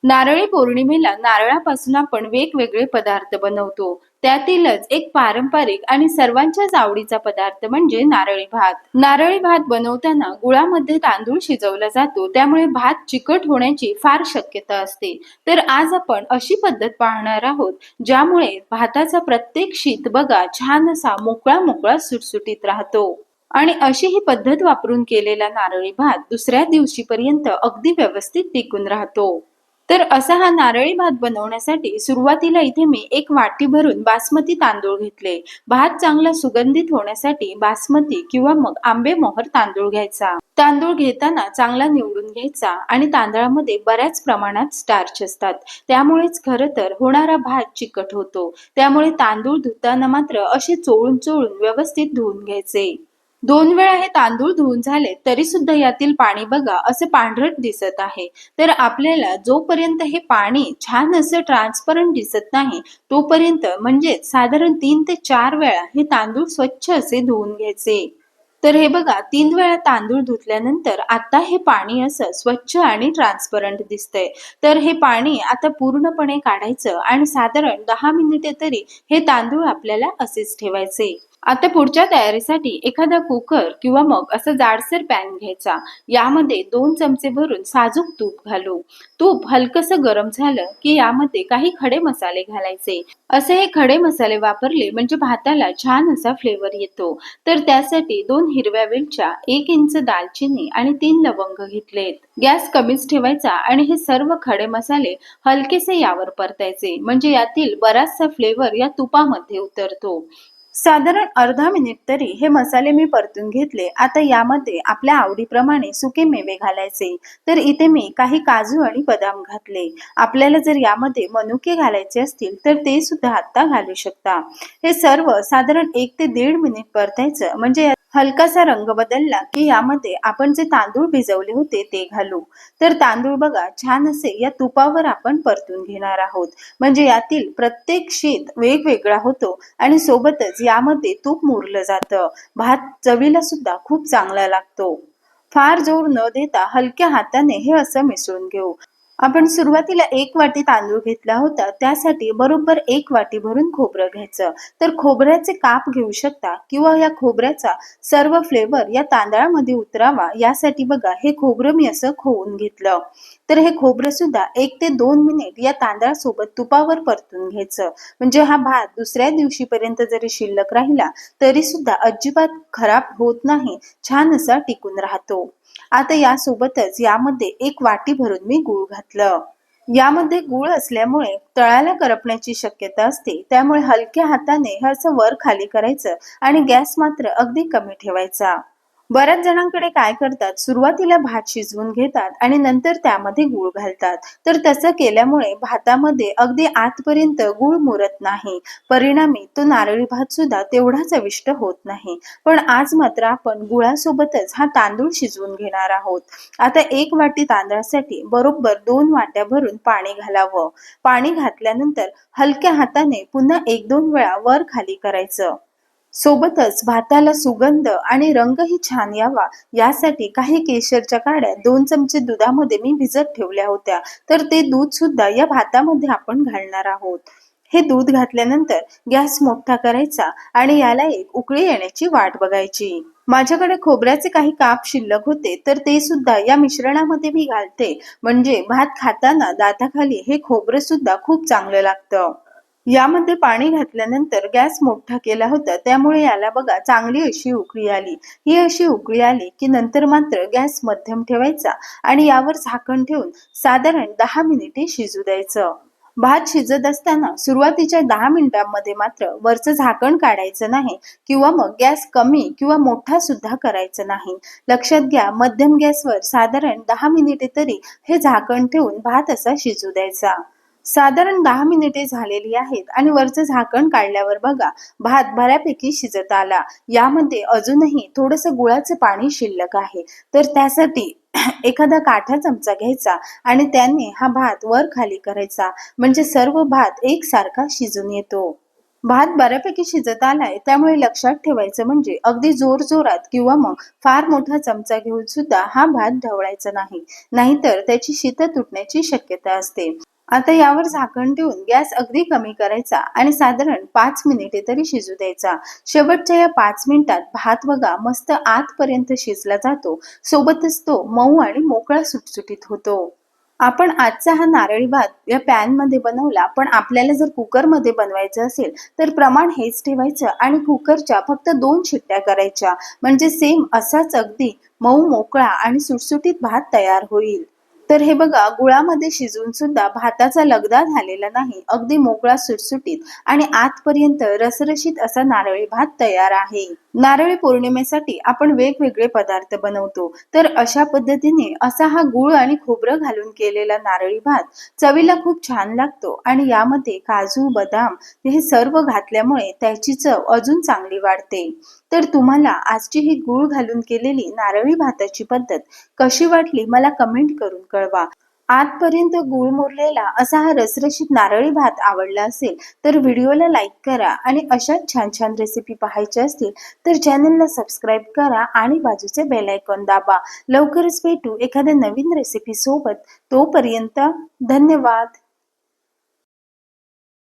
नारळी पौर्णिमेला नारळापासून आपण वेगवेगळे पदार्थ बनवतो. त्यातीलच एक पारंपरिक आणि सर्वांच्याच आवडीचा पदार्थ म्हणजे नारळी भात. नारळी भात बनवताना गुळामध्ये तांदूळ शिजवला जातो, त्यामुळे भात चिकट होण्याची फार शक्यता असते. तर आज आपण अशी पद्धत पाहणार आहोत ज्यामुळे भाताचा प्रत्येक शीत बघा छान असा मोकळा मोकळा सुटसुटीत राहतो. आणि अशी ही पद्धत वापरून केलेला नारळी भात दुसऱ्या दिवशीपर्यंत अगदी व्यवस्थित टिकून राहतो. तर असा हा नारळी भात बनवण्यासाठी सुरुवातीला इथे मी एक वाटी भरून बासमती तांदूळ घेतले. भात चांगला सुगंधित होण्यासाठी बासमती किंवा मग आंबेमोहर तांदूळ घ्यायचा. तांदूळ घेताना चांगला निवडून घ्यायचा आणि तांदळामध्ये बऱ्याच प्रमाणात स्टार्च असतात, त्यामुळेच खरं तर होणारा भात चिकट होतो. त्यामुळे तांदूळ धुताना मात्र असे चोळून चोळून व्यवस्थित धुवून घ्यायचे. 2 वेळा हे तांदूळ धुवून झाले तरी सुद्धा यातील पाणी बघा असे पांढरट दिसत आहे. तर आपल्याला जोपर्यंत हे पाणी छान असं ट्रान्सपरंट दिसत नाही तोपर्यंत म्हणजे साधारण 3 ते 4 वेळा हे तांदूळ स्वच्छ असे धुवून घ्यायचे. तर हे बघा 3 वेळा तांदूळ धुतल्यानंतर आता हे पाणी असं स्वच्छ आणि ट्रान्सपरंट दिसतंय. तर हे पाणी आता पूर्णपणे काढायचं आणि साधारण 10 मिनिटे तरी हे तांदूळ आपल्याला असेच ठेवायचे. आता पुढच्या तयारीसाठी एखादा कुकर किंवा मग असं जाडसर पॅन घ्यायचा. यामध्ये 2 चमचे भरून साजूक तूप घालू. तूप हलकसं गरम झालं की यामध्ये काही खडे मसाले घालायचे. असे हे खडे मसाले वापरले म्हणजे भाताला छान असा फ्लेवर येतो. तर त्यासाठी 2 हिरव्या वेलच्या, 1 इंच दालचिनी आणि 3 लवंग घेतलेत. गॅस कमीच ठेवायचा आणि हे सर्व खडे मसाले हलकेसे यावर परतायचे, म्हणजे यातील बराचसा फ्लेवर या तुपामध्ये उतरतो. साधारण अर्धा मिनिट तरी हे मसाले मी परतून घेतले. आता यामध्ये आपल्या आवडीप्रमाणे सुके मेवे घालायचे. तर इथे मी काही काजू आणि बदाम घातले. आपल्याला जर यामध्ये मनुके घालायचे असतील तर ते सुद्धा आता घालू शकता. हे सर्व साधारण 1 ते 1.5 मिनिट परतायचं, म्हणजे हलकासा रंग बदलला की यामध्ये आपण जे तांदूळ भिजवले होते ते घालू. तर तांदूळ बघा छान असे या तुपावर आपण परतून घेणार आहोत, म्हणजे यातील प्रत्येक शीत वेगवेगळा होतो आणि सोबतच यामध्ये तूप मुरलं जातं. भात चवीला सुद्धा खूप चांगला लागतो. फार जोर न देता हलक्या हाताने हे असं मिसळून घेऊ. आपण सुरुवातीला 1 वाटी तांदूळ घेतला होता, त्यासाठी बरोबर 1 वाटी भरून खोबरं घ्यायचं. तर खोबऱ्याचे काप घेऊ शकता किंवा या खोबऱ्याचा सर्व फ्लेवर या तांदळामध्ये उतरावा यासाठी बघा हे खोबरं मी असं खोवून घेतलं. तर हे खोबरं सुद्धा 1 ते 2 मिनिट या तांदळासोबत तुपावर परतून घ्यायचं, म्हणजे हा भात दुसऱ्या दिवशीपर्यंत जरी शिल्लक राहिला तरी सुद्धा अजिबात खराब होत नाही, छान असा टिकून राहतो. आता यासोबतच यामध्ये 1 वाटी भरून मी गूळ घातलं. यामध्ये गूळ असल्यामुळे तळाला करपण्याची शक्यता असते, त्यामुळे हलक्या हाताने हे असं वर खाली करायचं आणि गॅस मात्र अगदी कमी ठेवायचा. बऱ्याच जणांकडे काय करतात, सुरुवातीला भात शिजवून घेतात आणि नंतर त्यामध्ये गूळ घालतात. तर तसं केल्यामुळे भातामध्ये अगदी आतपर्यंत गूळ मुरत नाही. परिणामी तो नारळी भात सुद्धा तेवढा चविष्ट होत नाही. पण आज मात्र आपण गुळासोबतच हा तांदूळ शिजवून घेणार आहोत. आता 1 वाटी तांदळासाठी बरोबर 2 वाट्या भरून पाणी घालावं. पाणी घातल्यानंतर हलक्या हाताने पुन्हा 1-2 वेळा वर खाली करायचं. सोबतच भाताला सुगंध आणि रंगही छान यावा यासाठी काही केशरच्या काड्या 2 चमचे दुधामध्ये मी भिजत ठेवल्या होत्या. तर ते दूध सुद्धा या भातामध्ये आपण घालणार आहोत. हे दूध घातल्यानंतर गॅस मोठा करायचा आणि याला एक उकळी येण्याची वाट बघायची. माझ्याकडे खोबऱ्याचे काही काप शिल्लक होते, तर ते सुद्धा या मिश्रणामध्ये मी घालते, म्हणजे भात खाताना दाताखाली हे खोबरं सुद्धा खूप चांगलं लागतं. यामध्ये पाणी घातल्यानंतर गॅस मोठा केला होता, त्यामुळे याला बघा चांगली अशी उकळी आली. ही अशी उकळी आली की नंतर मात्र गॅस मध्यम ठेवायचा आणि यावर झाकण ठेवून साधारण 10 मिनिटे शिजू द्यायचं. भात शिजत असताना सुरुवातीच्या 10 मिनिटांमध्ये मात्र वरचं झाकण काढायचं नाही किंवा मग गॅस कमी किंवा मोठा सुद्धा करायचं नाही. लक्षात घ्या, मध्यम गॅसवर साधारण 10 मिनिटे तरी हे झाकण ठेवून भात असा शिजू द्यायचा. साधारण 10 मिनिटे झालेली आहेत आणि वरचं झाकण काढल्यावर बघा भात बऱ्यापैकी शिजत आला. यामध्ये अजूनही थोडंसं गुळाचं पाणी शिल्लक आहे. तर त्यासाठी एखादा काठा चमचा घ्यायचा आणि त्याने हा भात वर खाली करायचा, म्हणजे सर्व भात एकसारखा शिजून येतो. भात बऱ्यापैकी शिजत आलाय, त्यामुळे लक्षात ठेवायचं म्हणजे अगदी जोरजोरात किंवा मग फार मोठा चमचा घेऊन सुद्धा हा भात ढवळायचा नाही, नाहीतर त्याची शीतं तुटण्याची शक्यता असते. आता यावर झाकण ठेवून गॅस अगदी कमी करायचा आणि साधारण 5 मिनिटे तरी शिजू द्यायचा. शेवटच्या या 5 मिनिटात भात बघा मस्त आतपर्यंत शिजला जातो, सोबतच तो मऊ आणि मोकळा सुटसुटीत होतो. आपण आजचा हा नारळी भात या पॅनमध्ये बनवला, पण आपल्याला जर कुकरमध्ये बनवायचं असेल तर प्रमाण हेच ठेवायचं आणि कुकरच्या फक्त 2 शिट्ट्या करायच्या, म्हणजे सेम असाच अगदी मऊ मोकळा आणि सुटसुटीत भात तयार होईल. तर हे बघा, गुळामध्ये शिजून सुद्धा भाताचा लगदा झालेला नाही, अगदी मोकळा सुटसुटीत आणि आतपर्यंत रसरशीत असा नारळी भात तयार आहे. नारळी पौर्णिमेसाठी आपण वेगवेगळे पदार्थ बनवतो, तर अशा पद्धतीने असा हा गूळ आणि खोबरं घालून केलेला नारळी भात चवीला खूप छान लागतो आणि यामध्ये काजू, बदाम हे सर्व घातल्यामुळे त्याची चव अजून चांगली वाढते. तर तुम्हाला आजची ही गूळ घालून केलेली नारळी भाताची पद्धत कशी वाटली मला कमेंट करून कळवा. आजपर्यंत गूळ मुरलेला असा हा रसरशीत नारळी भात आवडला असेल तर व्हिडिओला लाईक करा आणि अशाच छान छान रेसिपी पाहायच्या असतील तर चॅनलला सबस्क्राईब करा आणि बाजूचे बेल आयकॉन दाबा. लवकरच भेटू एखाद्या नवीन रेसिपी सोबत. तोपर्यंत धन्यवाद.